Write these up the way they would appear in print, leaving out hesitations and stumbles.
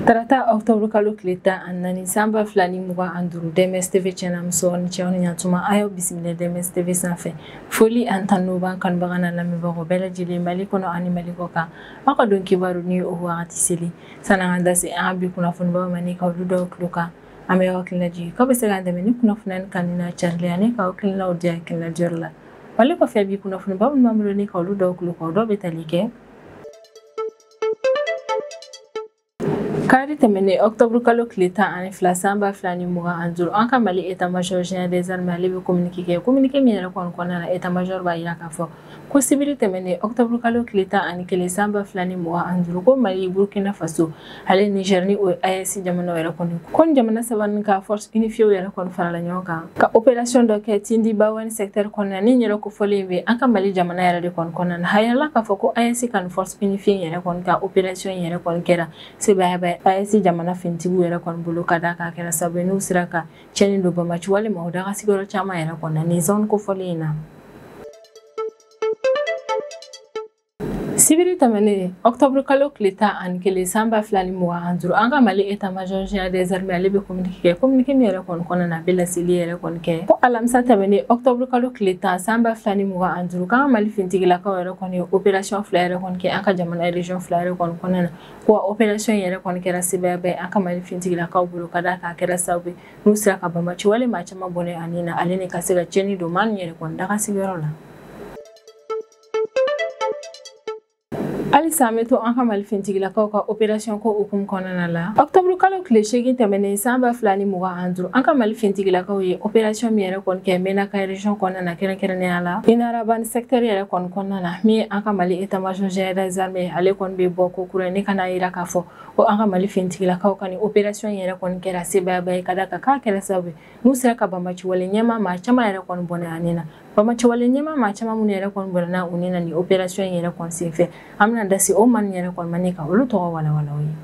Tarata Octobre kalo tile 14 sanba 2025 DMS TV channel muso ni cɛw ni ɲatuma ayo bisimila DMS TV sanfɛ foli an tanu ban kanubaga na lamɛnbagaw bɛɛ lajɛlen Mali kɔnɔ ani Mali kɔ kan aw ka don kibaru ni o wagati seli san'an ka da se an bi kunnafonibaw ma ni ka olu dɔw tulo kan an bɛ aw hakilina jigin k'aw bɛ se k'an dɛmɛ ni kunnafoniya ni kanina carilen ani k'aw hakilinaw di hakilina jɔyɔrɔ la wale kɔfɛ bi kunnafonibaw min b'an bolo ni ka olu dɔw tulo kan dɔw bɛ tali kɛ Kari tɛmɛnen Octobre kalo tile 12 sanba 2025 an ka Mali état-major général des armées ale bɛ communiqué kɛ communiqué min yɛrɛ kɔnɔna na état-major b'a yira k'a fɔ ko sibiri tɛmɛnen Octobre kalo tile 11 sanba 2025 ko Mali Burkina Faso ale Niger ni o AES jamanaw yɛrɛ kɔni ko jamana saba ni ka force unifiée yɛrɛ kɔni farala ɲɔgɔn kan ka opération dɔ kɛ Tindi Bawani secteur kɔnɔna ni yɛrɛ ko fɔlen bɛ an ka Mali jamana yɛrɛ de kɔnɔna na hayala k'a fɔ ko AES kan force unifiée yɛrɛ kɔni ka opération yɛrɛ kɔni kɛra sebaya AES jamana fintigiw yɛrɛ kɔni bolo ka da ka kɛra sabu n'u sera ka cɛnni don bamaci walima o daga sigiyɔrɔ caman yɛrɛ kɔnɔna ni zone kofɔlen in na Sibiri tɛmɛnen Octobre kalo tile 11 sanba 2025 an ka Mali état-major général des armées ale bɛ communiqué kɛ communiqué min yɛrɛ kɔni kɔnɔna na a bɛ laseli yɛrɛ kɔni kɛ ko alamisa tɛmɛnen Octobre kalo tile 10 sanba 2025 k'an ka Mali fintigilakaw yɛrɛ kɔni ye opération fila yɛrɛ kɔni kɛ an ka jamana région fila yɛrɛ kɔni kɔnɔna na ko opération yɛrɛ kɔni kɛra sebaya bɛ an ka Mali fintigilakaw bolo ka da k'a kɛra sababu n'u sera ka bamaci walima caman bɔnɛ ani na ale ni ka se ka cɛnni don maa yɛrɛ kɔni daga sigiyɔrɔ la Alisa an bɛ to an ka Mali fintigilakaw ka opération ko hukumu kɔnɔna la Octobre kalo tile 8 tɛmɛnen sanba 2025 an ka Mali fintigilakaw ye opération min yɛrɛ kɔni kɛ Menaka région kɔnɔna na kɛrɛnkɛrɛnnenya la Inarabani secteur yɛrɛ kɔni kɔnɔna na min an ka Mali état-major général des armées ale kɔni bɛ bɔ ko kura ne kana yira k'a fɔ ko an ka Mali fintigilakaw ka ni opération yɛrɛ kɔni kɛra sebaya ka da ka k'a kɛra sababu n'u sera ka bamaci wale ɲɛma maa caman yɛrɛ kɔni bɔnɛ ani na bamaci wale ɲɛma maa caman minnu yɛrɛ kɔni bɔnɛna u ni na ni opération yɛrɛ kɔni senfɛ an bɛna da se o maa yɛrɛ kɔni ma ne ka olu tɔgɔ walawala o ye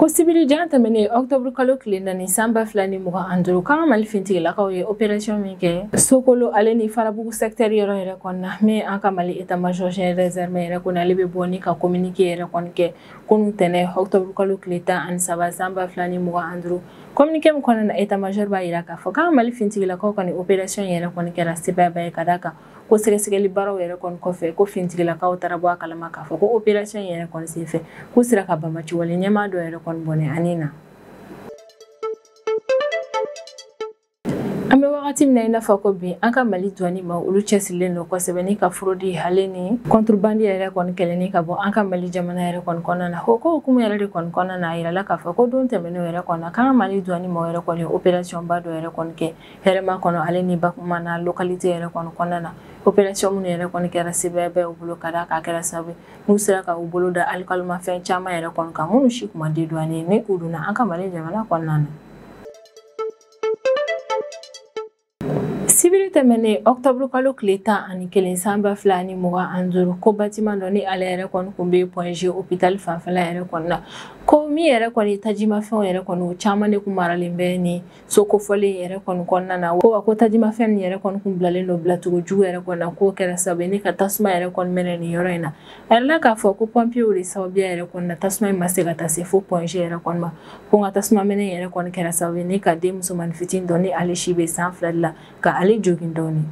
ko sibiri jan tɛmɛnen Octobre kalo tile 4 sanba 2025 k'an ka Mali fintigilakaw ye opération min kɛ Sokolo ale ni Farabugu secteur yɔrɔ yɛrɛ kɔni na min an ka Mali état-major général des armées yɛrɛ kɔni ale bɛ bɔ ni ka communiqué yɛrɛ kɔni kɛ kunu tɛnɛ Octobre kalo tile 13 sanba 2025 communiqué min kɔnɔna na état-major b'a yira k'a fɔ k'an ka Mali fintigilakaw ka ni opération yɛrɛ kɔni kɛra sebaya ka da kan ko sɛgɛsɛgɛli baaraw yɛrɛ kɔni kɔfɛ ko fintigilakaw taara bɔ a kalama k'a fɔ ko opération yɛrɛ kɔni senfɛ k'u sera ka bamaci wale ɲɛmaa dɔ yɛrɛ kɔni bɔnɛ ani na an bɛ wagati min na i n'a fɔ ko bi an ka Mali douane ma olu cɛsirilen don kosɛbɛ ni ka fraude hale ni contrebande yɛrɛ kɔni kɛlɛni ka bɔ an ka Mali jamana yɛrɛ kɔni kɔnɔna na ko hukumu yɛrɛ de kɔni kɔnɔna na a yirala k'a fɔ ko don tɛmɛnenw yɛrɛ kɔnɔ k'an ka Mali douane ma yɛrɛ kɔni opération ba dɔ yɛrɛ kɔni kɛ hɛrɛma kɔnɔ ale ni Bakumana localité yɛrɛ kɔni kɔnɔna na opération minnu yɛrɛ kɔni kɛra sebaya u bolo ka da k'a kɛra sababu n'u sera ka u bolo da alikalimafɛn caman yɛrɛ kɔni kan minnu si kuma di douane ni u donna an ka Mali jamana kɔnɔna na Sibiri tɛmɛnen Octobre kalo tile 11 sanba 2025 ko bâtiment dɔ ni ale yɛrɛ kɔni kun bɛ Point G hôpital fanfɛla yɛrɛ kɔni na ko min yɛrɛ kɔni tajimafɛnw yɛrɛ kɔni o caman de kun maralen bɛ ni so kofɔlen yɛrɛ kɔni kɔnɔna na ko tajimafɛn nin yɛrɛ kɔni kun bilalen don bilacogo jugu yɛrɛ kɔni na k'o kɛra sababu ni ka tasuma yɛrɛ kɔni mɛnɛ nin yɔrɔ in na a yirala k'a fɔ ko pompiers de sababuya yɛrɛ kɔni na tasuma in ma se ka taa se fo Point G yɛrɛ kɔni ma ko nka tasuma mɛnɛ yɛrɛ kɔni kɛra sababu ni ka den musomanin fitinin dɔ ni ale si bɛ san 2 la ka ale jogin dɔɔni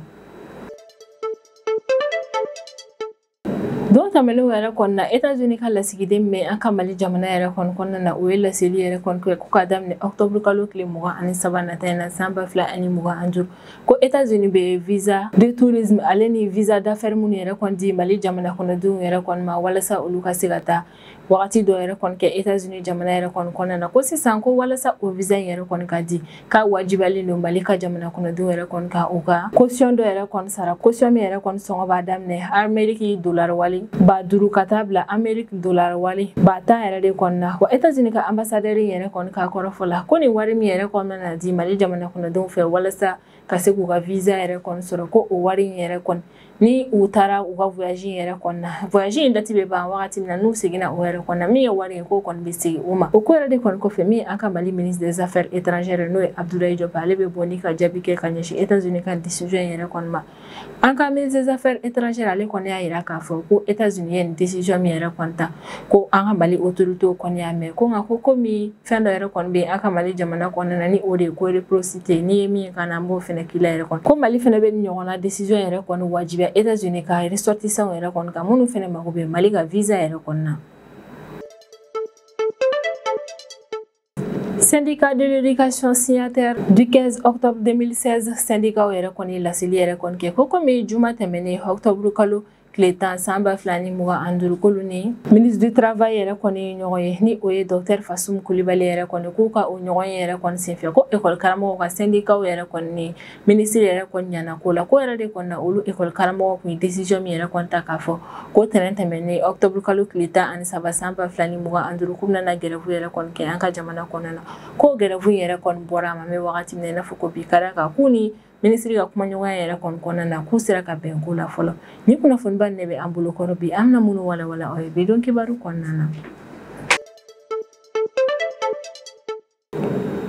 don tɛmɛlenw yɛrɛ kɔni na États-Unis ka lasigiden bɛ an ka Mali jamana yɛrɛ kɔni kɔnɔna na o ye laseli yɛrɛ kɔni kɛ ko ka daminɛ Octobre kalo tile 23 nata in na sanba 2025 ko États-Unis bɛ visa de tourisme ale ni visa d'affaires minnu yɛrɛ kɔni di Mali jamana kɔnɔdenw yɛrɛ kɔni ma walasa olu ka se ka taa wagati dɔ yɛrɛ kɔni kɛ États-Unis jamana yɛrɛ kɔni kɔnɔna na ko sisan ko walasa o visa in yɛrɛ kɔni ka di k'a wajibiyalen don Mali ka jamana kɔnɔdenw yɛrɛ kɔni ka u ka caution dɔ yɛrɛ kɔni sara caution min yɛrɛ kɔni sɔngɔ b'a daminɛ Amérique dollar wali ba 5 ka taa bila Amérique dollar wali ba 10 yɛrɛ de kɔni na wa États-Unis ka ambassadeur yɛrɛ kɔni ka kɔrɔfɔ la ko ni wari min yɛrɛ kɔni na di Mali jamana kɔnɔdenw fɛ walasa ka se k'u ka visa yɛrɛ kɔni sɔrɔ ko o wari in yɛrɛ kɔni ni u taara u ka voyage yɛrɛ kɔni na voyage in date bɛ ban wagati min na n'u seginna o yɛrɛ kɔni na min ye wari ye k'o kɔni bɛ segin u ma o ko yɛrɛ de kɔni kɔfɛ min an ka Mali ministre des affaires étrangères n'o ye Abdoulaye Diop ale bɛ bɔ ni ka jaabi kɛ ka ɲɛsin États-Unis ka décision yɛrɛ kɔni ma an ka ministre des affaires étrangères ale kɔni y'a yira k'a fɔ ko États-Unis ye nin décision min yɛrɛ kɔni ta ko an ka Mali autorités kɔni y'a mɛn ko nka ko komi fɛn dɔ yɛrɛ kɔni bɛ an ka Mali jamana kɔnɔna na ni o de ye ko réciprocité n'i ye min kan an b'o fɛnɛ k'i la yɛrɛ kɔni ko Mali fɛnɛ bɛ nin ɲɔgɔnna décision yɛrɛ kɔni wajibiya États-Unis ka ressortissants yɛrɛ kɔni ka minnu fɛnɛ mako bɛ Mali ka visa yɛrɛ kɔni na. Syndicat de l'éducation signataire du 15 octobre 2016 syndicat yɛrɛ kɔni laseli yɛrɛ kɔni kɛ ko komi juma tɛmɛnen octobre kalo tile 10 san 2025 k'olu ni ministre du travail yɛrɛ kɔni ɲɔgɔn ye ni o ye docteur Fassoum Coulibaly yɛrɛ kɔni k'u ka o ɲɔgɔn ye yɛrɛ kɔni senfɛ ko école karamɔgɔw ka syndicat yɛrɛ kɔni ni ministre yɛrɛ kɔni ɲana ko la ko yɛrɛ de kɔni na olu école karamɔgɔw kun décision min yɛrɛ kɔni ta k'a fɔ ko tɛnɛn tɛmɛnen octobre kalo tile 13 san 2025 k'u bɛna grève yɛrɛ kɔni kɛ an ka jamana kɔnɔna na ko grève yɛrɛ kɔni bɔra a ma mɛ wagati min na i n'a fɔ ko bi ka d'a kan k'u ni ministre ka kumaɲɔgɔnya yɛrɛ kɔni kɔnɔna na k'u sera ka bɛn ko la fɔlɔ ni kunnafoniba ne bɛ an bolo kɔrɔ bi an bɛna minnu walawala aw ye bidon kibaru kɔnɔna na.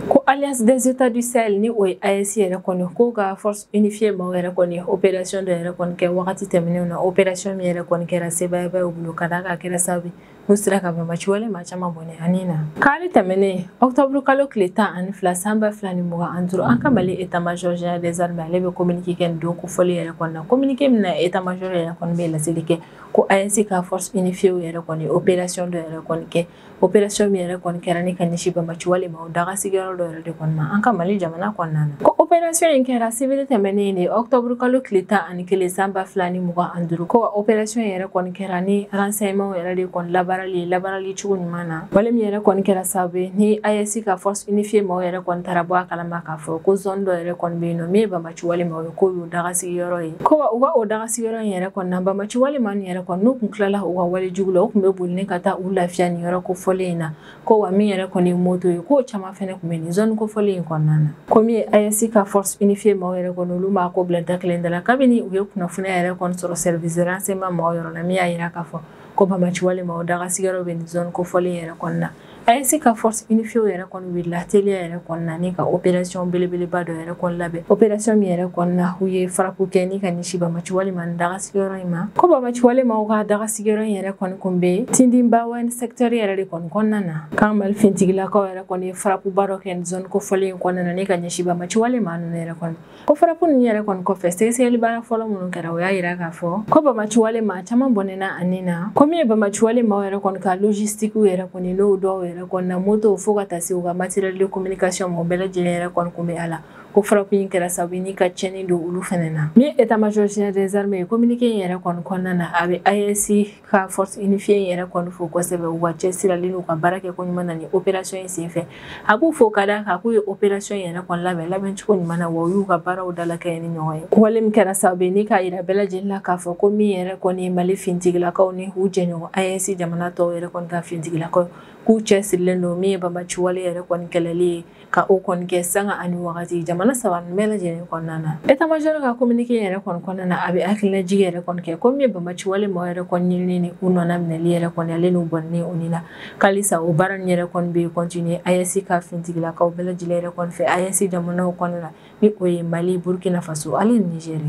Ko Alliance des États du Sahel ni o ye AES yɛrɛ kɔni k'o ka force unifiée maaw yɛrɛ kɔni opération dɔ yɛrɛ kɔni kɛ wagati tɛmɛnenw na opération min yɛrɛ kɔni kɛra sebayabaw bolo ka d'a kan a kɛra sababu n'u sera ka bɛnbati wale maa caman bɔnɛ ani na. K'ale tɛmɛnen octobre kalo tile 12 san 2025 an ka Mali état-major général des armées ale bɛ communiqué kɛ nin don kofɔli yɛrɛ kɔni na communiqué min na état-major yɛrɛ kɔni bɛ laseli kɛ ko AES ka force unifiée yɛrɛ kɔni opération dɔ yɛrɛ kɔni kɛ opération min yɛrɛ kɔni kɛra ni ka ɲɛsin bɛnbati wale ma o daga sigiyɔrɔ dɔ yɛrɛ de kɔni ma an ka Mali jamana kɔnɔna na ko opération in kɛra sibiri tɛmɛnen de octobre kalo tile 11 san 2025 ko opération yɛrɛ kɔni kɛra ni renseignement yɛrɛ de kɔni labarali cogo ɲuman na wale min yɛrɛ kɔni kɛra sababu ni AES ka force unifiée maaw yɛrɛ kɔni taara bɔ a kalama k'a fɔ ko zone dɔ yɛrɛ kɔni bɛ yen nɔ min ye bɛnbati wale ma o ye ko y'o daga sigiyɔrɔ ye ko u ka o daga sigiyɔrɔ in yɛrɛ kɔni na bɛnbati wale ma nin yɛrɛ kɔni n'u kun tilala u ka wale jugu la u kun bɛ boli ni ka taa u lafiya nin yɔrɔ kofɔlen in na ko wa min yɛrɛ kɔni ye moto ye k'o caman fɛnɛ kun bɛ nin zone kofɔlen in kɔnɔna na ko min ye AES ka force unifiée maaw yɛrɛ kɔni olu m'a ko bila da kelen da la kabini u ye kunnafoniya yɛrɛ kɔni sɔrɔ service renseignement maaw yɔrɔ la min y'a yira k'a fɔ ko bɛnbati wale ma o daga sigiyɔrɔ bɛ nin zone kofɔlen yɛrɛ kɔnɔna na AES ka force unifiée yɛrɛ kɔni wulila teliya yɛrɛ kɔni na ni ka opération belebeleba dɔ yɛrɛ kɔni labɛn opération min yɛrɛ kɔni na u ye frappe kɛ ni ka ɲɛsin bɛnbati wale ma nin daga sigiyɔrɔ in ma ko bɛnbati wale ma u ka daga sigiyɔrɔ in yɛrɛ kɔni kun bɛ Tindimbawan secteur yɛrɛ de kɔni kɔnɔna na k'an Mali fintigilakaw yɛrɛ kɔni ye frappe ba dɔ kɛ nin zone kofɔlen in kɔnɔna na ni ka ɲɛsin bɛnbati wale ma ninnu yɛrɛ kɔni ko frappe ninnu yɛrɛ kɔni kɔfɛ sɛgɛsɛgɛli baara fɔlɔ minnu kɛra o y'a yira k'a fɔ ko bɛnbati wale ma caman bɔnɛna ani na ko min ye bɛnbati wale ma yɛrɛ kɔni ka logistique yɛrɛ kɔni n'o dɔw yɛrɛ kɔni na moto fo ka taa se u ka matériel de communication ma o bɛɛ lajɛlen yɛrɛ kɔni kun bɛ a la ko frappe in kɛra sababu ni ka tiɲɛni don olu fɛnɛ na min état-major général des armées ye communiqué in yɛrɛ kɔni kɔnɔna na a bɛ AES ka force unifiée in yɛrɛ kɔni fo kosɛbɛ u ka cɛsiralen n'u ka baara kɛ ko ɲuman na ni opération in senfɛ a b'u fo ka d'a kan k'u ye opération in yɛrɛ kɔni labɛn cogo ɲuman na wa u y'u ka baaraw dalakɛ ni ɲɔgɔn ye wale min kɛra sababu ye ni k'a yira bɛɛ lajɛlen la k'a fɔ ko min yɛrɛ kɔni ye Mali fintigilakaw ni u jɛɲɔgɔn AES jamana tɔw yɛrɛ kɔni ka fintigilakaw k'u cɛsirilen don min ye bɛnbati wale yɛrɛ kɔni kɛlɛli ye ka o kɔni kɛ sanga ani wagati jamana saba nin bɛɛ lajɛlen kɔnɔna na état-major ka communiqué yɛrɛ kɔni kɔnɔna na a bɛ hakilinajigi yɛrɛ kɔni kɛ ko min ye bɛnbati wale maaw yɛrɛ kɔni ɲinini ni u nɔna minɛli yɛrɛ kɔni ale n'u bɔnni o ni na halisa o baara nin yɛrɛ kɔni bɛ continuer AES ka fintigilakaw bɛɛ lajɛlen yɛrɛ kɔni fɛ AES jamanaw kɔnɔna na ni o ye Mali Burkina Faso ale ni Niger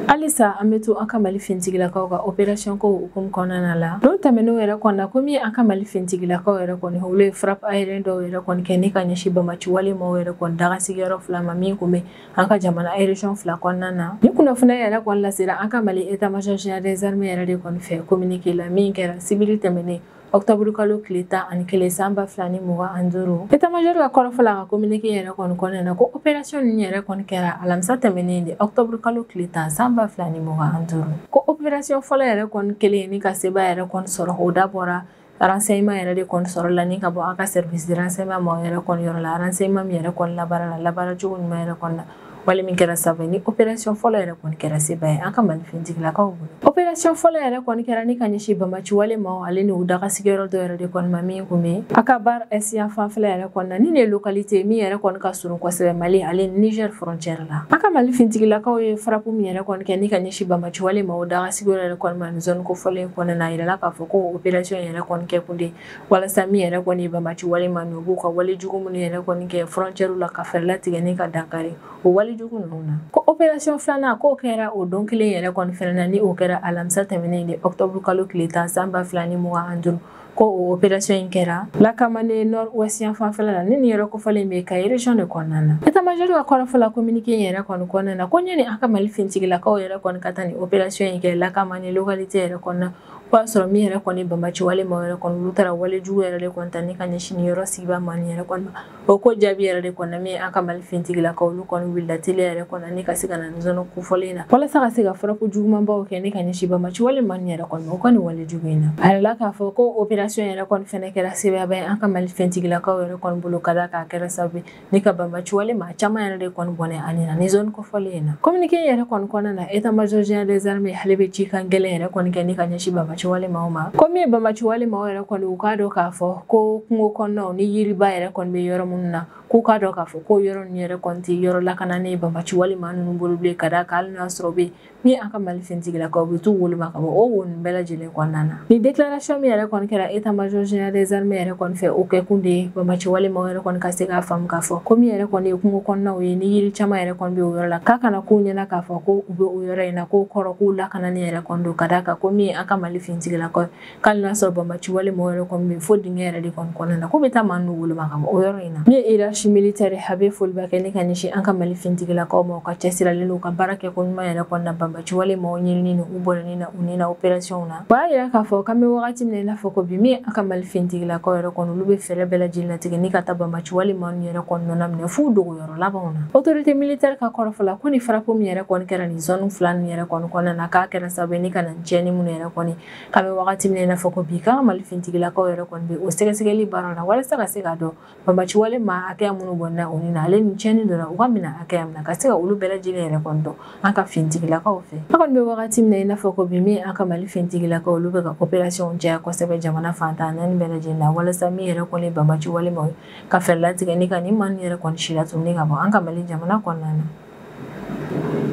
halisa an bɛ to an ka Mali fintigilakaw ka opération ko hukumu kɔnɔna la n'o tɛmɛn'o yɛrɛ kɔni na ko min ye an ka Mali fintigilakaw yɛrɛ kɔni olu ye frappe aérienne dɔw yɛrɛ kɔni kɛ ni ka ɲɛsin bɛnbati wale maaw yɛrɛ kɔni daga sigiyɔrɔ 2 ma min kun bɛ an ka jamana région 2 kɔnɔna na ni kunnafoniya yɛrɛ kɔni lasera an ka Mali état-major général des armées yɛrɛ de kɔni fɛ communiqué la min kɛra sibiri tɛmɛnen octobre kalo tile 11 san 2025 état-major ka kɔrɔfɔ la ka communiqué yɛrɛ kɔni kɔnɔna na ko opération nin yɛrɛ kɔni kɛra alamisa tɛmɛnen de octobre kalo tile 10 san 2025 ko opération fɔlɔ yɛrɛ kɔni kelen ni ka seba yɛrɛ kɔni sɔrɔ o dabɔra renseignement yɛrɛ de kɔni sɔrɔ la ni ka bɔ an ka service de renseignement ma yɛrɛ kɔni yɔrɔ la renseignement min yɛrɛ kɔni labaara cogo ɲuman yɛrɛ kɔni na wale min kɛra sababu ni opération fɔlɔ yɛrɛ kɔni kɛra seba ye an ka malifintigilakaw bolo. Opération fɔlɔ yɛrɛ kɔni kɛra ni ka ɲɛsin Bamaci wale ma ale ni u daga sigiyɔrɔ dɔ yɛrɛ de kɔni ma min kun bɛ Akbar Essia fanfɛla yɛrɛ kɔnɔna ni ne localité min yɛrɛ kɔni ka surun kosɛbɛ Mali ale Niger frontière la. An ka malifintigilakaw ye frappe min yɛrɛ kɔni kɛ ni ka ɲɛsin Bamaci wale ma o daga sigiyɔrɔ yɛrɛ kɔni ma ni zone kofɔlen kɔnɔna yɛrɛ k'a fɔ ko opération yɛrɛ kɔni kɛ kun de walasa min yɛrɛ kɔni Bamaci wale ma n'u b'u ka wale jugu minnu yɛrɛ kɔni kɛ frontière la ka fɛrɛ latigɛ ni ka dankari o wale jugu ninnu na. Ko opération filanan k'o kɛra o don kelen yɛrɛ kɔni fɛnɛ na ni o kɛra alamisa tɛmɛnen de octobre kalo tile 10 san 2025 ko o opération in kɛra lakamane nord ouest fanfɛla la ni nin yɛrɛ kofɔlen bɛ Kayi région de kɔnɔna na. État-major ka kɔrɔfɔla communiqué yɛrɛ kɔni kɔnɔna na ko ɲani an ka malifintigilakaw yɛrɛ kɔni ka taa ni opération in kɛ lakamane localité yɛrɛ kɔnɔna o y'a sɔrɔ min yɛrɛ kɔni Bamaci wale ma yɛrɛ kɔni olu taara wale jugu yɛrɛ de kɔni ta ni ka ɲɛsin ni yɔrɔ sigiba ma ni yɛrɛ kɔni o ko jaabi yɛrɛ de kɔni min an ka malifintigilakaw olu kɔni wulila teliya yɛrɛ kɔni ni ka se ka na ni zone kofɔlen na walasa ka se ka frappe jugumanbaw kɛ ni ka ɲɛsin Bamaci wale ma ni yɛrɛ kɔni o kɔni wale jugu in na. A yɛrɛ k'a fɔ ko opération yɛrɛ kɔni fɛnɛ kɛra sebaba ye an ka malifintigilakaw yɛrɛ kɔni bolo ka da k'a kɛra sababu ni ka Bamaci wale ma caman yɛrɛ de kɔni bɔnɛ ani na ni zone kofɔlen in na. Communiqué yɛrɛ kɔni kɔnɔna na état-major général des armées hali bɛ ci kan gɛlɛn yɛrɛ kɔni kɛ ni ka ɲɛsin Bamaci wale ma ko min ye Bamaci wale ma yɛrɛ kɔni u k'a dɔn k'a fɔ ko kungo kɔnɔnaw ni yiriba yɛrɛ kɔni bɛ yɔrɔ minnu na k'u k'a dɔn k'a fɔ ko yɔrɔ ninnu yɛrɛ kɔni tɛ yɔrɔ lakananen ye Bamaci wale ma ninnu bolo bilen ka da kan hali n'a sɔrɔ bɛ min an ka malifintigilakaw bɛ t'u woloma ka bɔ o wo ninnu bɛɛ lajɛlen kɔnɔna na. Ni déclaration min yɛrɛ kɔni kɛra état-major général des armées yɛrɛ kɔni fɛ o kɛ kun de ye Bamaci wale ma yɛrɛ kɔni ka se k'a faamu k'a fɔ ko min yɛrɛ kɔni ye kungo kɔnɔnaw ye ni yiri caman yɛrɛ kɔni bɛ o yɔrɔ la k'a kana k'u ɲɛna k'a fɔ ko u bɛ o yɔrɔ in na k'o kɔrɔ k'u lakananen yɛrɛ kɔni don ka da kan ko min an ka malifintigilakaw k'ali n'a sɔrɔ Bamaci wale ma yɛrɛ kɔni bɛ fo dingɛ yɛrɛ de kɔni kɔnɔna na ko bɛ taa maa ninnu woloma ka bɔ o yɔrɔ in na. Min ye hiérarchie militaire a bɛ foliba kɛ ni ka ɲɛsin an ka malifintigilakaw ma u ka cɛsiralen don ka baara kɛ ko ɲuman yɛrɛ kɔnɔna Bamaci wale ma ɲinini ni u bɔnɛni na u ni na opération na. O y'a yira k'a fɔ k'an bɛ wagati min na i n'a fɔ ko bi min an ka malifintigilakaw yɛrɛ kɔni olu bɛ fɛɛrɛ bɛɛ lajɛlen latigɛ ni ka taa Bamaci wale ma yɛrɛ kɔni nɔnɔ minɛ f'u dogo yɔrɔ labanw na. Autorité militaire ka kɔrɔfɔla ko ni frappe min yɛrɛ kɔni kɛra ni zone fila nin yɛrɛ kɔni kɔnɔna na k'a kɛra sababu ni ka na tiɲɛni minnu yɛrɛ kɔni k'an bɛ wagati min na i n'a fɔ ko bi k'an ka malifintigilakaw yɛrɛ kɔni bɛ o sɛgɛsɛgɛli baara la walasa ka se k'a dɔn Bamaci wale ma hakɛya minnu bɔnna u ni na ale ni tiɲɛni donna u ka minɛ hakɛya min na ka se ka olu bɛɛ lajɛlen yɛrɛ kɔni dɔn an ka fintigilakaw fɛ. An kɔni bɛ wagati min na i n'a fɔ ko bi min an ka malifintigilakaw olu bɛ ka opération caya kosɛbɛ jamana fantan naani bɛɛ lajɛlen na walasa min yɛrɛ kɔni Bamaci wale ma ka fɛɛrɛ latigɛ ni ka ni maa nin yɛrɛ kɔni si latunu ka bɔ an ka Mali jamana kɔnɔna na.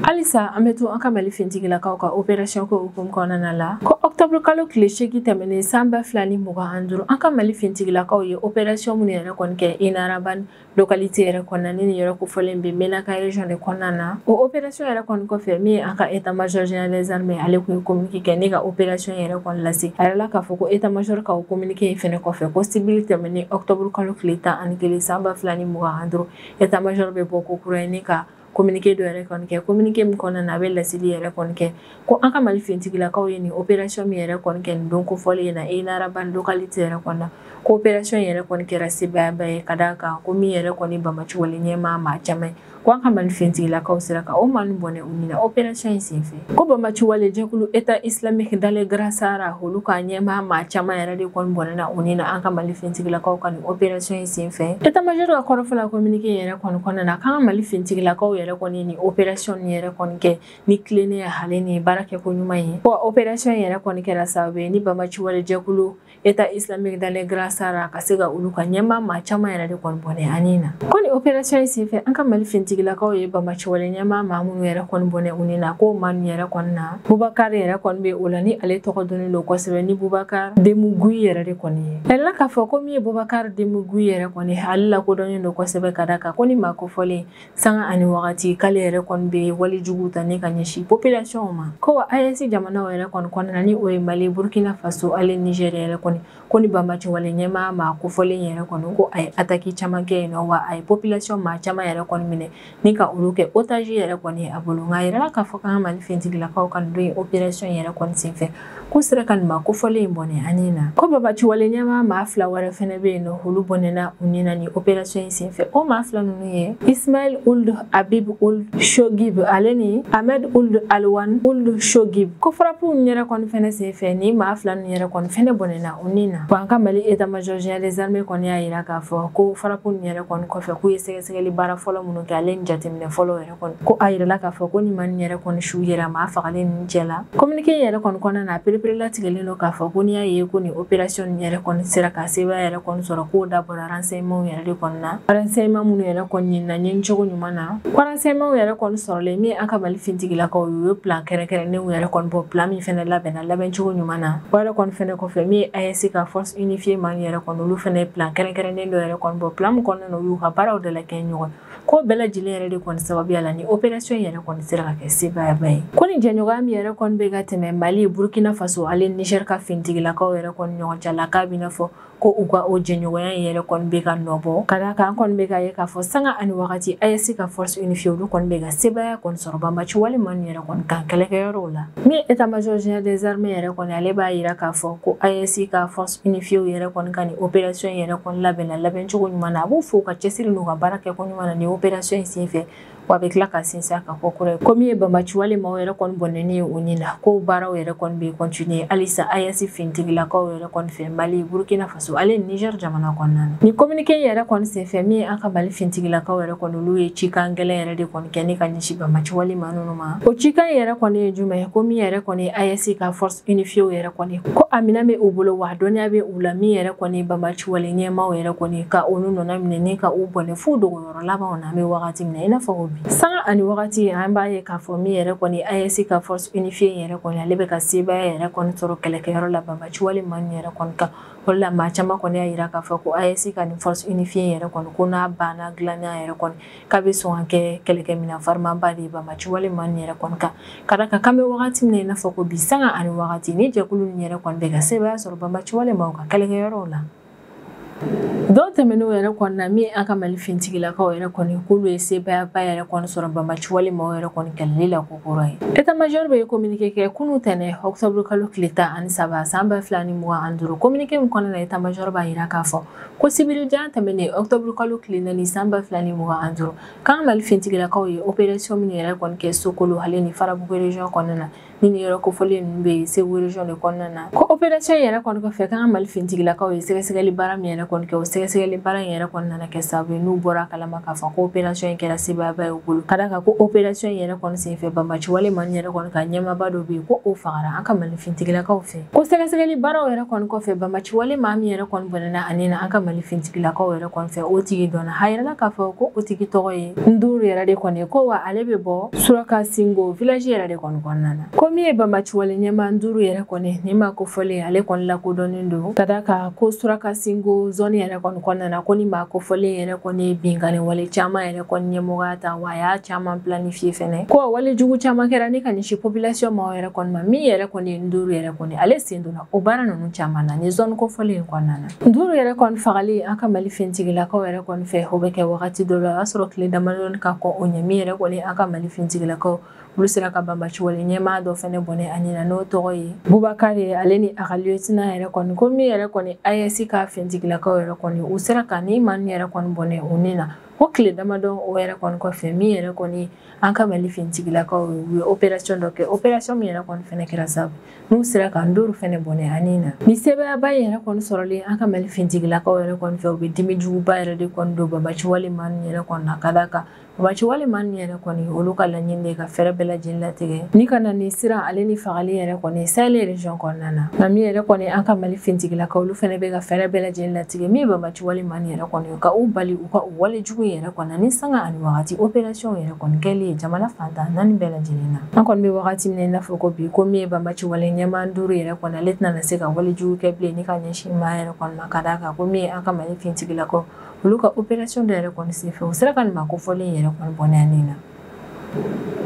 Halisa an bɛ to an ka malifintigilakaw ka opération ko hukumu kɔnɔna la ko octobre kalo tile 8 tɛmɛnen san 2025 an ka malifintigilakaw ye opération minnu yɛrɛ kɔni kɛ Inaraban localité yɛrɛ kɔnɔna ni nin yɔrɔ kofɔlen bɛ Menaka région de kɔnɔna na o opération yɛrɛ kɔni kɔfɛ min ye an ka état-major général des armées ale kun ye communiqué kɛ ni ka opération yɛrɛ kɔni lase a yɛrɛ la k'a fɔ ko état-major ka o communiqué in fɛnɛ kɔfɛ ko civil tɛmɛnen octobre kalo tile 11 san 2025 état-major bɛ bɔ ko kura ye ni ka communiqué dɔ yɛrɛ kɔni kɛ communiqué min kɔnɔna na a bɛ lasili yɛrɛ kɔni kɛ ko an ka malifintigilakaw ye nin opération min yɛrɛ kɔni kɛ nin don kofɔlen na Inaraban localité yɛrɛ kɔnɔna ko opération yɛrɛ kɔni kɛra sebayaba ye ka d'a kan ko min yɛrɛ kɔni Bamaci wale ɲɛmaa maa caman ye ko an ka malifintigilakaw sera ka o maa ninnu bɔnɛ u ni na opération in senfɛ ko Bamaci wale jɛkulu état islamique dans le Grand Sahara olu ka ɲɛmaa maa caman yɛrɛ de kɔni bɔnɛ na u ni na an ka malifintigilakaw ka nin opération in senfɛ état-major ka kɔrɔfɔla communiqué yɛrɛ kɔni kɔnɔna na k'an ka malifintigilakaw yɛrɛ kɔni ni opération ni yɛrɛ kɔni kɛ ni tilennenya hale ni baara kɛ ko ɲuman ye ko opération yɛrɛ kɔni kɛra sababu ye ni Bamaci wale jɛkulu état islamique dans le Grand Sahara ka se ka olu ka ɲɛmaa maa caman yɛrɛ de kɔni bɔnɛ ani na ko ni opération in senfɛ an ka malifintigilakaw ye Bamaci wale ɲɛmaa maa minnu yɛrɛ kɔni bɔnɛ u ni na ko maa ninnu yɛrɛ kɔni na Bubakar yɛrɛ kɔni bɛ o la ni ale tɔgɔ dɔnnen don kosɛbɛ ni Bubakar Demugui yɛrɛ de kɔni ye a yɛrɛ k'a fɔ ko min ye Bubakar Demugui yɛrɛ kɔni ale lakodɔnnen don kosɛbɛ ka da kan ko ni maa kofɔlen sanga ani wagati k'ale yɛrɛ kɔni bɛ wale jugu ta ni ka ɲɛsin population ma ko wa AES jamanaw yɛrɛ kɔni kɔnɔna ni o ye Mali Burkina Faso ale Niger yɛrɛ kɔni ko ni Bamaci wale ɲɛmaa maa kofɔlen yɛrɛ kɔni ko a ye attaque caman kɛ yen nɔ wa a ye population maa caman yɛrɛ kɔni minɛ ni ka olu kɛ otage yɛrɛ kɔni a bolo nka a yirala k'a fɔ k'an ka malifintigilakaw ka nin don opération yɛrɛ kɔni senfɛ k'u sera ka nin maa kofɔlen in bɔnɛ ani na ko Bamaci wale ɲɛmaa maa fila wɛrɛ fɛnɛ bɛ yen nɔ olu bɔnɛna u ni na ni opération in senfɛ o maa fila ninnu ye Ismail Ould Habib Ould Shogib ale ni Ahmed Ould Alwan Ould Shogib ko frappe yɛrɛ kɔni fɛnɛ senfɛ ni maa fila ninnu yɛrɛ kɔni fɛnɛ bɔnɛna u ni na wa an ka Mali état-major général des armées kɔni y'a yira k'a fɔ ko frappe yɛrɛ kɔni kɔfɛ k'u ye sɛgɛsɛgɛli baara fɔlɔ minnu kɛ ale ale jateminɛ fɔlɔ yɛrɛ kɔni ko a yirala k'a fɔ ko ni man yɛrɛ kɔni su yɛrɛ ma fagalen ni cɛ la communiqué yɛrɛ kɔni kɔnɔna na perepere latigɛlen don k'a fɔ ko n'i y'a ye ko ni opération yɛrɛ kɔni sera ka sebaya yɛrɛ kɔni sɔrɔ k'o dabɔra renseignement yɛrɛ de kɔni na renseignement minnu yɛrɛ kɔni ɲinina ɲɛcogo ɲuman na ko renseignement yɛrɛ kɔni sɔrɔlen min an ka Mali fintigilakaw ye plan kɛrɛnkɛrɛnnenw yɛrɛ kɔni bɔ plan min fɛnɛ labɛnna labɛncogo ɲuman na o yɛrɛ kɔni fɛnɛ kɔfɛ min ye AES ka force unifiée man yɛrɛ kɔni olu fɛnɛ plan kɛrɛnkɛrɛnnen dɔ yɛrɛ kɔni bɔ plan min kɔnɔna na u y'u ka baaraw de la kɛ ɲɔgɔn ko bɛɛ lajɛlen yɛrɛ de kɔni sababuya la ni opération yɛrɛ kɔni sera ka kɛ sebayaba ye ko ni jɛɲɔgɔnya min yɛrɛ kɔni bɛ ka tɛmɛ Mali Burkina Faso ale Niger ka fintigilakaw yɛrɛ kɔni ɲɔgɔn cɛ la k'a bɛ n'a fɔ ko u ka o jɛɲɔgɔnya yɛrɛ kɔni bɛ ka nɔbɔ ka d'a kan an kɔni bɛ ka ye k'a fɔ sanga ani wagati AES ka force unifiée olu kɔni bɛ ka sebaya kɔni sɔrɔ banbaci walima yɛrɛ kɔni kan kɛlɛkɛyɔrɔw la min état major général des armées yɛrɛ kɔni ale b'a yira k'a fɔ ko AES ka force unifiée yɛrɛ kɔni ka ni opération yɛrɛ kɔni labɛnna labɛncogo ɲuman na a b'u fo ka cɛsiri n'u ka baara kɛ ko ɲuman na ni opération in senfɛ wa a bɛ tila ka sinsin a kan ko kura ye ko min ye banbaci walima yɛrɛ kɔni bɔnɛni ye u ni na ko baaraw yɛrɛ kɔni bɛ continuer halisa AES fintigilakaw yɛrɛ kɔni fɛ Mali Burkina Faso ale Niger jamana kɔnɔna na ni communiqué yɛrɛ kɔni senfɛ min an ka Mali fintigilakaw yɛrɛ kɔni olu ye cikan gɛlɛn yɛrɛ de kɔni kɛ ne ka ɲɛsin banbaci walima ninnu ma o cikan yɛrɛ kɔni ye jumɛn ye ko min yɛrɛ kɔni AES ka force unifiée yɛrɛ kɔni ko a minɛ bɛ u bolo wa dɔnniya bɛ u la min yɛrɛ kɔni banbaci wale ɲɛmaaw yɛrɛ kɔni ka olu nɔnɔ minɛ ni ka u bɔnɛ fo dogoyɔrɔ labanw na an bɛ wagati min na i n'a fɔ sanga ani wagati an b'a ye k'a fɔ min yɛrɛ kɔni AES ka force unifiée yɛrɛ kɔni ale bɛ ka sebaya yɛrɛ kɔni sɔrɔ kɛlɛkɛyɔrɔ la banbaci walima yɛrɛ kɔni kan o la maa caman kɔni y'a yira k'a fɔ ko AES ka ni force unifiée yɛrɛ kɔni ko n'a banna dilanna yɛrɛ kɔni k'a bɛ sɔn ka kɛ kɛlɛkɛminɛn farimaba de ye banbaci walima yɛrɛ kɔni kan ka d'a kan k'an bɛ wagati min na i n'a fɔ ko bi sanga ani wagati ni jɛkulu nin yɛrɛ kɔni bɛ ka sebaya sɔrɔ banbaci walima ka kɛlɛkɛyɔrɔw la dɔw tɛmɛn'o yɛrɛ kɔni na min an ka Mali fintigilakaw yɛrɛ kɔni k'olu ye sebayaba yɛrɛ kɔni sɔrɔ banbaci walima yɛrɛ kɔni kɛlɛli la ko kɔrɔ ye état major bɛ communiqué kɛ kunun tɛnɛ octobre kalo tile 13 san 2025 communiqué min kɔnɔna na état major b'a yira k'a fɔ ko sibiri jan tɛmɛnen octobre kalo tile 4 san 2025 k'an Mali fintigilakaw ye opération min yɛrɛ kɔni kɛ Sokolo ale ni Farabugu région kɔnɔna na ni yɔrɔ kofɔlen ninnu bɛ yen Segu région de kɔnɔna na ko opération yɛrɛ kɔni kɔfɛ k'an Mali fintigilakaw ye sɛgɛsɛgɛli baara min yɛrɛ kɔni kɛ o sɛgɛsɛgɛli baara in yɛrɛ kɔni nana kɛ sababu ye n'u bɔra kalama k'a fɔ ko opération in kɛra sebayaba ye u bolo ka d'a kan ko opération in yɛrɛ kɔni senfɛ banbaci walima yɛrɛ kɔni ka ɲɛmaaba dɔ bɛ yen ko o fagara an ka Mali fintigilakaw fɛ ko sɛgɛsɛgɛli baaraw yɛrɛ kɔni kɔfɛ banbaci walima min yɛrɛ kɔni bɔnɛna ani na an ka Mali fintigilakaw yɛrɛ kɔni fɛ o tigi dɔnna a yirala k'a fɔ ko o tigi tɔgɔ ye Nduru yɛrɛ de kɔni ko wa ale bɛ bɔ Surakasingo village yɛrɛ de kɔni kɔnɔna na ko min ye banbaci wale ɲɛmaa Nduru yɛrɛ kɔni ni ma kofɔlen ale kɔni lakodɔnnen don ka d'a kan ko Surakasingo zone yɛrɛ kɔni kɔnɔna na ko ni ma kofɔlen yɛrɛ kɔni ye binkani wale caman yɛrɛ kɔni ɲɛmɔgɔya ta wa a y'a caman planifié fɛnɛ ko wale jugu caman kɛra ni ka ɲɛsin population ma yɛrɛ kɔni ma min yɛrɛ kɔni ye Nduru yɛrɛ kɔni ale sen donna o baara ninnu caman na ni zone kofɔlen in kɔnɔna na Nduru yɛrɛ kɔni fagali an ka Mali fintigilakaw yɛrɛ kɔni fɛ o bɛ kɛ wagati dɔ la o y'a sɔrɔ tile damadɔni ka kɔn o ɲɛ min yɛrɛ kɔni an ka Mali fintigilakaw olu sera ka banbaci wale ɲɛmaa dɔ fɛnɛ bɔnɛ ani na n'o tɔgɔ ye Bubakari ale ni a ka lieutenant yɛrɛ kɔni ko min yɛrɛ kɔni AES ka fintigilakaw yɛrɛ kɔni u sera ka ni man yɛrɛ kɔni bɔnɛ u ni na o tile damadɔ o yɛrɛ kɔni kɔfɛ min yɛrɛ kɔni an ka Mali fintigilakaw u ye opération dɔ kɛ opération min yɛrɛ kɔni fɛnɛ kɛra sababu n'u sera ka Nduru fɛnɛ bɔnɛ ani na ni sebayaba yɛrɛ kɔni sɔrɔlen an ka Mali fintigilakaw yɛrɛ kɔni fɛ u bɛ dimi juguba yɛrɛ de kɔni don banbaci walima yɛrɛ kɔni na ka d'a kan banbaci walima yɛrɛ kɔni olu ka laɲini de ka fɛɛrɛ bɛɛ lajɛlen latigɛ ni ka na ni siran ale ni fagali yɛrɛ kɔni Sahel région kɔnɔna na nka min yɛrɛ kɔni an ka Mali fintigilakaw olu fɛnɛ bɛ ka fɛɛrɛ bɛɛ lajɛlen latigɛ min banbaci walima yɛrɛ kɔni ka u bali u ka u wale jugu yɛrɛ kɔni ni sanga ani wagati opération yɛrɛ kɔni kɛli ye jamana fantan naani bɛɛ lajɛlen na an kɔni bɛ wagati min na i n'a fɔ ko bi ko min ye banbaci wale ɲɛmaa Nduru yɛrɛ kɔni ale tɛna se ka wale jugu kɛ bilen ni ka ɲɛsin maa yɛrɛ kɔni ma ka d'a kan ko min ye an ka Mali fintigilakaw olu ka opération dɔ yɛrɛ kɔni senfɛ u sera ka nin ma kofɔlen yɛrɛ kɔni bɔnɛ ani na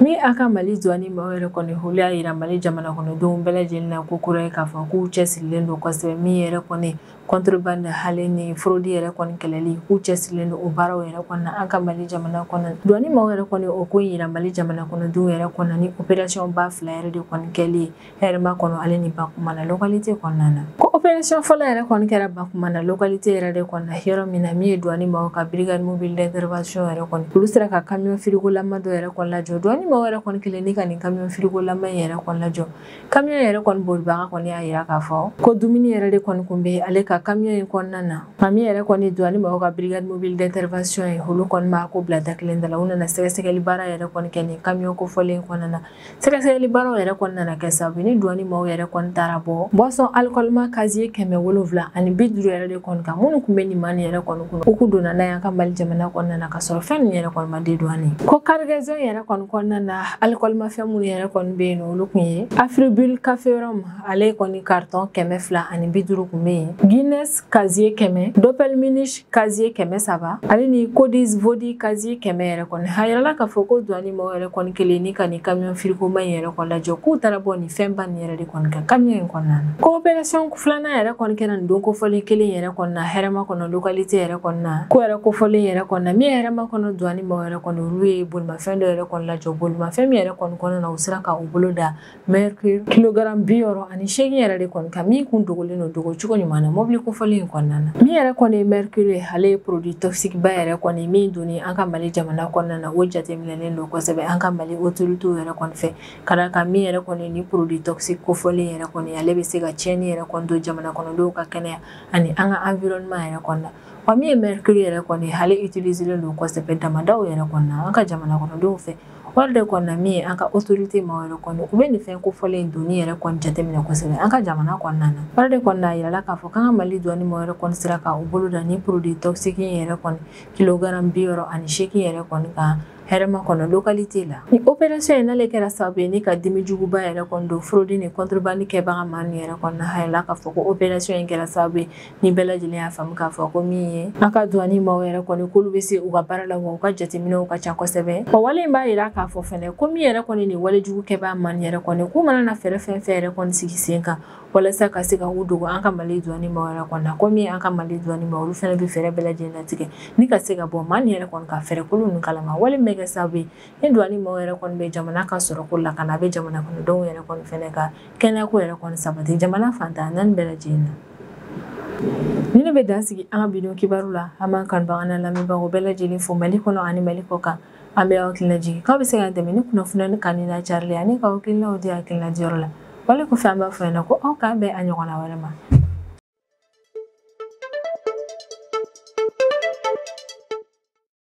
min an ka Mali douane maaw yɛrɛ kɔni olu y'a yira Mali jamana kɔnɔdenw bɛɛ lajɛlen na ko kura ye k'a fɔ k'u cɛsirilen don kosɛbɛ min yɛrɛ kɔni contrebande hali ni fraude yɛrɛ kɔni kɛlɛli k'u cɛsirilen don o baaraw yɛrɛ kɔni na an ka Mali jamana kɔnɔ douane maaw yɛrɛ kɔni o ko yira Mali jamana kɔnɔdenw yɛrɛ kɔnɔ ni opération ba fila yɛrɛ de kɔni kɛli hɛrɛma kɔnɔ ale ni Bakumana localité kɔnɔna na ko opération fɔlɔ yɛrɛ kɔni kɛra Bakumana localité yɛrɛ de kɔnɔ yɔrɔ min na min ye douane maaw ka brigade mobile d'intervention yɛrɛ kɔni olu sera ka camion frigo lama dɔ yɛrɛ kɔni lajɔ douane mɔgɔw yɛrɛ kɔni kelen ni ka nin camion frigo lama yɛrɛ kɔni lajɔ camion yɛrɛ kɔni bolibaga kɔni y'a yira k'a fɔ ko dumuni yɛrɛ de kɔni kun bɛ ale ka camion in kɔnɔna na mami yɛrɛ kɔni douane mɔgɔw ka brigade mobile d'intervention ye olu kɔni b'a ko bila da kelen da la u nana sɛgɛsɛgɛli baara yɛrɛ kɔni kɛ nin camion kofɔlen kɔnɔna na sɛgɛsɛgɛli baaraw yɛrɛ kɔni nana kɛ sababu ni douane mɔgɔw yɛrɛ kɔni taara bɔ boisson alcoolement casier 750 ani 50 yɛrɛ de kɔni kan minnu kun bɛ nin mani yɛrɛ kɔni kun u kun donna n'a ye an ka Mali jamana kɔnɔna na ka sɔrɔ fɛn min yɛrɛ kɔni ma di douane ko cargaison yɛrɛ kɔni kɔnɔna na alcoolement fɛn minnu yɛrɛ kɔni bɛ yen olu kun ye Afribulle Café Rhum ale kɔni carton 200 ani 50 kun bɛ yen Guinness casier 100 Doppelmunich casier 300 ale ni Codis Vodi casier 100 yɛrɛ kɔni a yirala k'a fɔ ko douane mɔgɔw yɛrɛ kɔni kelen ni ka nin camion frigo ma yɛrɛ kɔni lajɔ k'u taara bɔ nin fɛnba nin yɛrɛ de kɔni kan camion in kɔnɔna na coopération filanan yɛrɛ kɔni kɛra nin don kofɔlen kelen yɛrɛ kɔni na hɛrɛma kɔnɔ localité yɛrɛ kɔni na ko yɛrɛ kofɔlen yɛrɛ kɔni na min hɛrɛma kɔnɔ douane mɔgɔw yɛrɛ kɔni olu ye bolimafɛn dɔ yɛrɛ kɔni lajɔ bolimafɛn min yɛrɛ kɔni kɔnɔna na u sera ka u bolo da mercure kilogramme 68 yɛrɛ de kɔni kan min kun dogolen don dogo cogo ɲuman na mobili kofɔlen in kɔnɔna na min yɛrɛ kɔni ye mercure ale ye produit toxique ba yɛrɛ kɔni min donni an ka Mali jamana kɔnɔna na o jateminɛlen don kosɛbɛ an ka Mali autorités yɛrɛ kɔni fɛ ka da kan min yɛrɛ kɔni ni produit toxique kofɔlen yɛrɛ kɔni ale bɛ se ka tiɲɛni yɛrɛ kɔni don jamana kɔnɔdenw ka kɛnɛya ani an ka environnement yɛrɛ kɔnɔna wa min ye mercure yɛrɛ kɔni ale utiliselen don kosɛbɛ damadaw yɛrɛ kɔnɔna an ka jamana kɔnɔdenw fɛ wari de kɔnɔna min ye an ka autorité ma yɛrɛ kɔni u bɛ nin fɛn kofɔlen in donni yɛrɛ kɔni jateminɛ kosɛbɛ an ka jamana kɔnɔna na wari de kɔni a yirala k'a fɔ k'an ka Mali douane ma yɛrɛ kɔni sera ka u bolo da ni produit toxique yɛrɛ kɔni kilogramme 68 yɛrɛ kɔni kan hɛrɛma kɔnɔ localité la ni opération in n'ale kɛra sababu ye ni ka dimi juguba yɛrɛ kɔni don fraude ni contrebande kɛbaga ma nin yɛrɛ kɔni na hayɛla k'a fɔ ko opération in kɛra sababu ye ni bɛɛ lajɛlen y'a faamu k'a fɔ ko min ye an ka douane maaw yɛrɛ kɔni k'olu bɛ se u ka baara la wa u ka jateminɛw ka ca kosɛbɛ wa wale in b'a yira k'a fɔ fɛnɛ ko min yɛrɛ kɔni nin wale jugu kɛbaga ma nin yɛrɛ kɔni k'u mana na fɛɛrɛ fɛn fɛn yɛrɛ kɔni sigi sen kan walasa ka se ka u dogo an ka Mali douane maaw yɛrɛ kɔni na ko min an ka Mali douane maaw olu fɛnɛ bɛ fɛɛrɛ bɛɛ lajɛlen latigɛ ni ka se ka bɔ maa nin yɛrɛ kɔni ka fɛɛrɛ kolo ninnu kalama wale min bɛ kɛ sababu ye ni douane maaw yɛrɛ kɔni bɛ jamana ka sɔrɔ ko la ka na a bɛ jamana kɔnɔdenw yɛrɛ kɔni fɛnɛ ka kɛnɛya ko yɛrɛ kɔni sabati jamana fantan naani bɛɛ lajɛlen na ni ne bɛ dan sigi an ka bidon kibaru la an b'an kanubaga n'a lamɛnbagaw bɛɛ lajɛlen fo Mali kɔnɔ ani Mali kɔ kan an bɛ aw hakilina jigin k'aw bɛ se ka dɛmɛ ni kunnafoniya ni kanni na carili ani ka hakilinaw di hakilina diyɔrɔ la wale kɔfɛ an b'a fɔ ɲɛna ko aw k'an bɛn a ɲɔgɔnna wɛrɛ ma